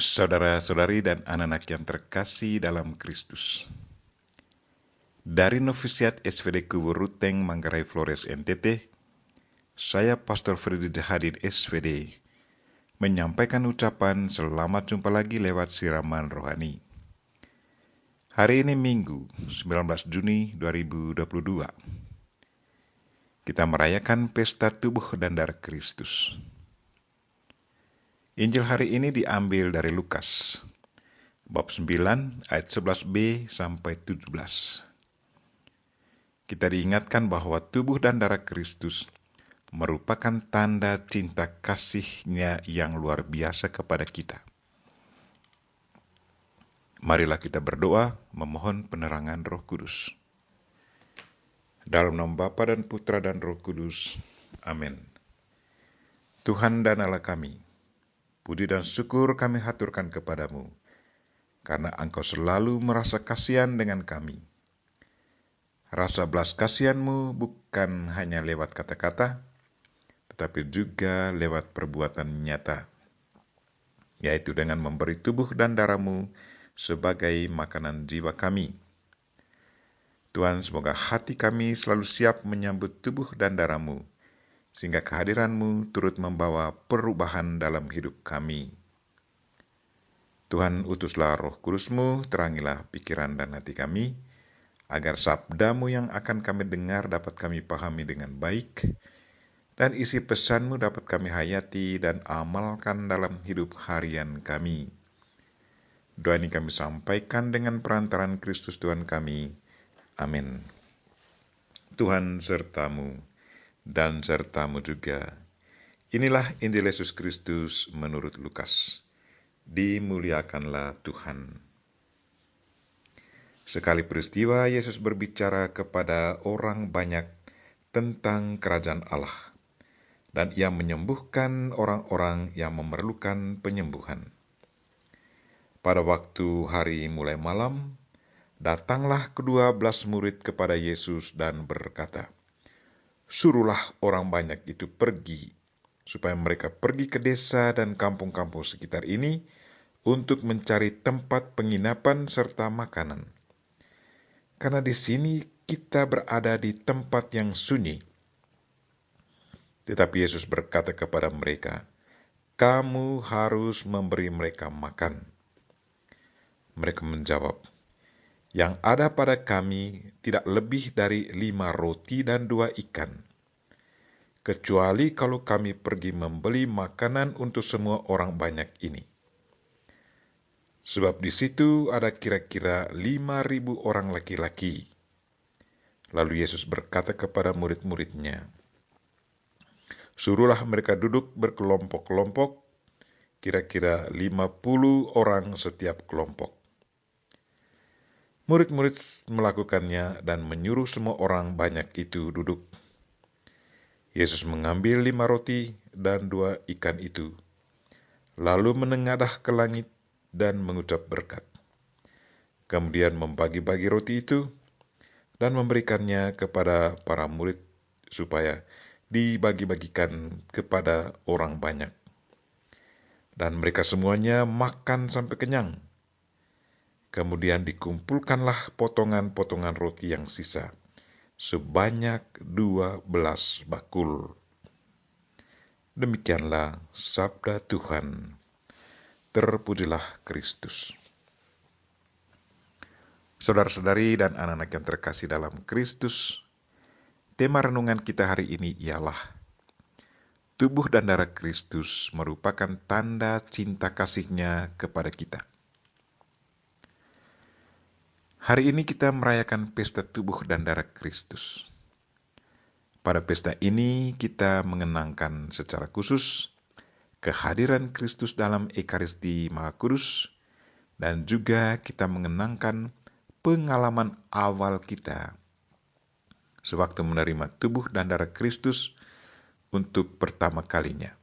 Saudara-saudari dan anak-anak yang terkasih dalam Kristus. Dari Novisiat SVD Kubur Ruteng, Manggarai Flores, NTT, saya Pastor Freddy Jahadin SVD, menyampaikan ucapan selamat jumpa lagi lewat siraman rohani. Hari ini Minggu, 19 Juni 2022. Kita merayakan pesta tubuh dan darah Kristus. Injil hari ini diambil dari Lukas, bab 9 ayat 11b sampai 17. Kita diingatkan bahwa tubuh dan darah Kristus merupakan tanda cinta kasih-Nya yang luar biasa kepada kita. Marilah kita berdoa memohon penerangan Roh Kudus. Dalam nama Bapa dan Putra dan Roh Kudus. Amin. Tuhan dan Allah kami, puji dan syukur kami haturkan kepadamu, karena Engkau selalu merasa kasihan dengan kami. Rasa belas kasihan-Mu bukan hanya lewat kata-kata, tetapi juga lewat perbuatan nyata, yaitu dengan memberi tubuh dan darah-Mu sebagai makanan jiwa kami. Tuhan, semoga hati kami selalu siap menyambut tubuh dan darah-Mu, sehingga kehadiran-Mu turut membawa perubahan dalam hidup kami. Tuhan, utuslah Roh Kudus-Mu, terangilah pikiran dan hati kami, agar sabda-Mu yang akan kami dengar dapat kami pahami dengan baik, dan isi pesan-Mu dapat kami hayati dan amalkan dalam hidup harian kami. Doa ini kami sampaikan dengan perantaran Kristus Tuhan kami. Amin. Tuhan sertamu dan sertamu juga. Inilah Injil Yesus Kristus menurut Lukas. Dimuliakanlah Tuhan. Sekali peristiwa Yesus berbicara kepada orang banyak tentang kerajaan Allah, dan Ia menyembuhkan orang-orang yang memerlukan penyembuhan. Pada waktu hari mulai malam, datanglah ke-12 murid kepada Yesus dan berkata, "Suruhlah orang banyak itu pergi, supaya mereka pergi ke desa dan kampung-kampung sekitar ini untuk mencari tempat penginapan serta makanan. Karena di sini kita berada di tempat yang sunyi." Tetapi Yesus berkata kepada mereka, "Kamu harus memberi mereka makan." Mereka menjawab, "Yang ada pada kami tidak lebih dari 5 roti dan 2 ikan. Kecuali kalau kami pergi membeli makanan untuk semua orang banyak ini." Sebab di situ ada kira-kira 5.000 orang laki-laki. Lalu Yesus berkata kepada murid-muridnya, "Suruhlah mereka duduk berkelompok-kelompok, kira-kira 50 orang setiap kelompok." Murid-murid melakukannya dan menyuruh semua orang banyak itu duduk. Yesus mengambil 5 roti dan 2 ikan itu, lalu menengadah ke langit dan mengucap berkat. Kemudian membagi-bagi roti itu dan memberikannya kepada para murid supaya dibagi-bagikan kepada orang banyak. Dan mereka semuanya makan sampai kenyang. Kemudian dikumpulkanlah potongan-potongan roti yang sisa, sebanyak 12 bakul. Demikianlah sabda Tuhan. Terpujilah Kristus. Saudara-saudari dan anak-anak yang terkasih dalam Kristus, tema renungan kita hari ini ialah tubuh dan darah Kristus merupakan tanda cinta kasih-Nya kepada kita. Hari ini kita merayakan pesta tubuh dan darah Kristus. Pada pesta ini kita mengenangkan secara khusus kehadiran Kristus dalam Ekaristi Maha Kudus, dan juga kita mengenangkan pengalaman awal kita sewaktu menerima tubuh dan darah Kristus untuk pertama kalinya.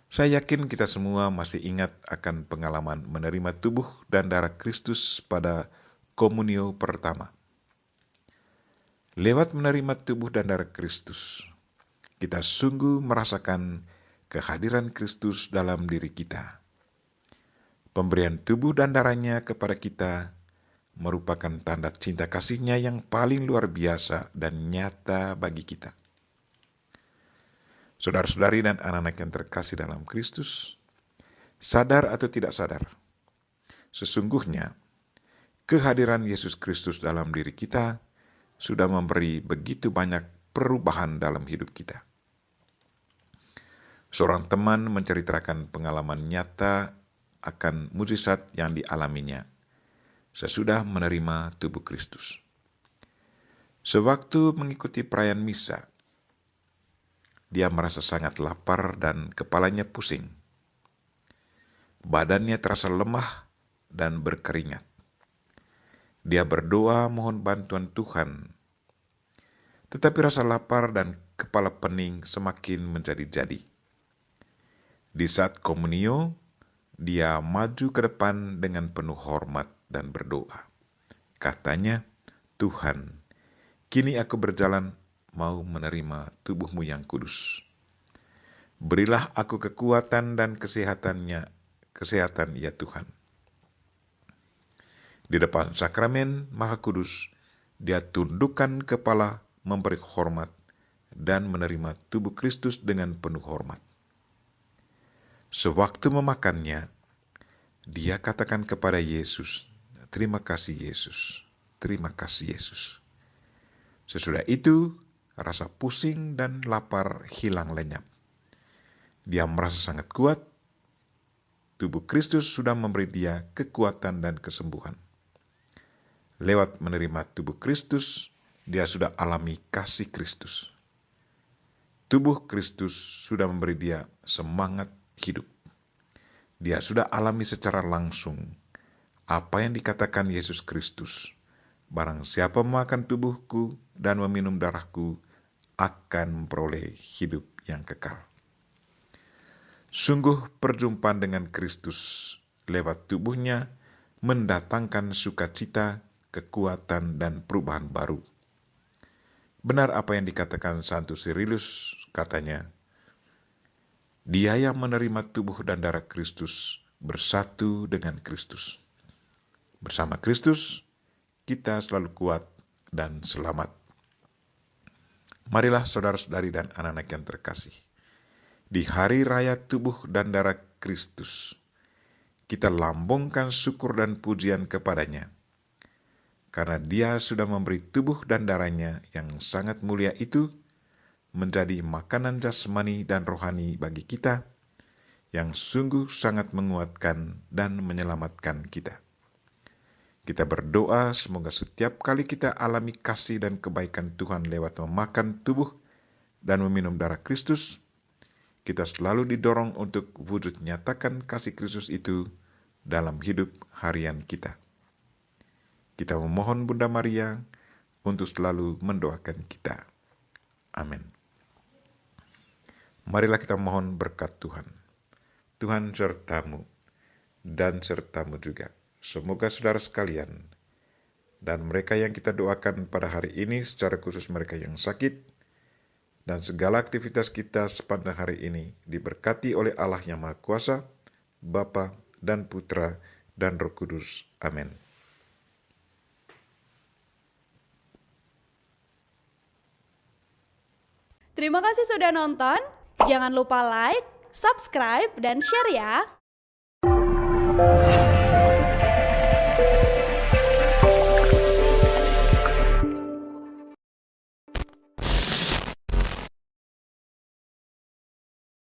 Saya yakin kita semua masih ingat akan pengalaman menerima tubuh dan darah Kristus pada komunio pertama. Lewat menerima tubuh dan darah Kristus, kita sungguh merasakan kehadiran Kristus dalam diri kita. Pemberian tubuh dan darahnya kepada kita merupakan tanda cinta kasihnya yang paling luar biasa dan nyata bagi kita. Saudara-saudari dan anak-anak yang terkasih dalam Kristus, sadar atau tidak sadar, sesungguhnya kehadiran Yesus Kristus dalam diri kita sudah memberi begitu banyak perubahan dalam hidup kita. Seorang teman menceritakan pengalaman nyata akan mujizat yang dialaminya sesudah menerima tubuh Kristus. Sewaktu mengikuti perayaan misa, dia merasa sangat lapar dan kepalanya pusing. Badannya terasa lemah dan berkeringat. Dia berdoa mohon bantuan Tuhan, tetapi rasa lapar dan kepala pening semakin menjadi-jadi. Di saat komunio, dia maju ke depan dengan penuh hormat dan berdoa. Katanya, "Tuhan, kini aku berjalan mau menerima tubuh-Mu yang kudus. Berilah aku kekuatan dan kesehatan ya Tuhan." Di depan sakramen Maha Kudus, dia tundukkan kepala memberi hormat dan menerima tubuh Kristus dengan penuh hormat. Sewaktu memakannya, dia katakan kepada Yesus, "Terima kasih Yesus, terima kasih Yesus." Sesudah itu, rasa pusing dan lapar hilang lenyap. Dia merasa sangat kuat. Tubuh Kristus sudah memberi dia kekuatan dan kesembuhan. Lewat menerima tubuh Kristus, dia sudah alami kasih Kristus. Tubuh Kristus sudah memberi dia semangat hidup. Dia sudah alami secara langsung apa yang dikatakan Yesus Kristus. "Barang siapa memakan tubuhku dan meminum darahku akan memperoleh hidup yang kekal." Sungguh perjumpaan dengan Kristus lewat tubuhnya mendatangkan sukacita, kekuatan, dan perubahan baru. Benar apa yang dikatakan Santo Cyrillus, katanya, "Dia yang menerima tubuh dan darah Kristus bersatu dengan Kristus. Bersama Kristus, kita selalu kuat dan selamat." Marilah saudara-saudari dan anak-anak yang terkasih, di hari raya tubuh dan darah Kristus, kita lambungkan syukur dan pujian kepadanya, karena dia sudah memberi tubuh dan darahnya yang sangat mulia itu menjadi makanan jasmani dan rohani bagi kita, yang sungguh sangat menguatkan dan menyelamatkan kita. Kita berdoa semoga setiap kali kita alami kasih dan kebaikan Tuhan lewat memakan tubuh dan meminum darah Kristus, kita selalu didorong untuk wujud nyatakan kasih Kristus itu dalam hidup harian kita. Kita memohon Bunda Maria untuk selalu mendoakan kita. Amin. Marilah kita mohon berkat Tuhan. Tuhan sertamu dan sertamu juga. Semoga saudara sekalian dan mereka yang kita doakan pada hari ini, secara khusus mereka yang sakit, dan segala aktivitas kita sepanjang hari ini diberkati oleh Allah yang Maha Kuasa, Bapa dan Putra dan Roh Kudus. Amin. Terima kasih sudah nonton. Jangan lupa like, subscribe, dan share ya.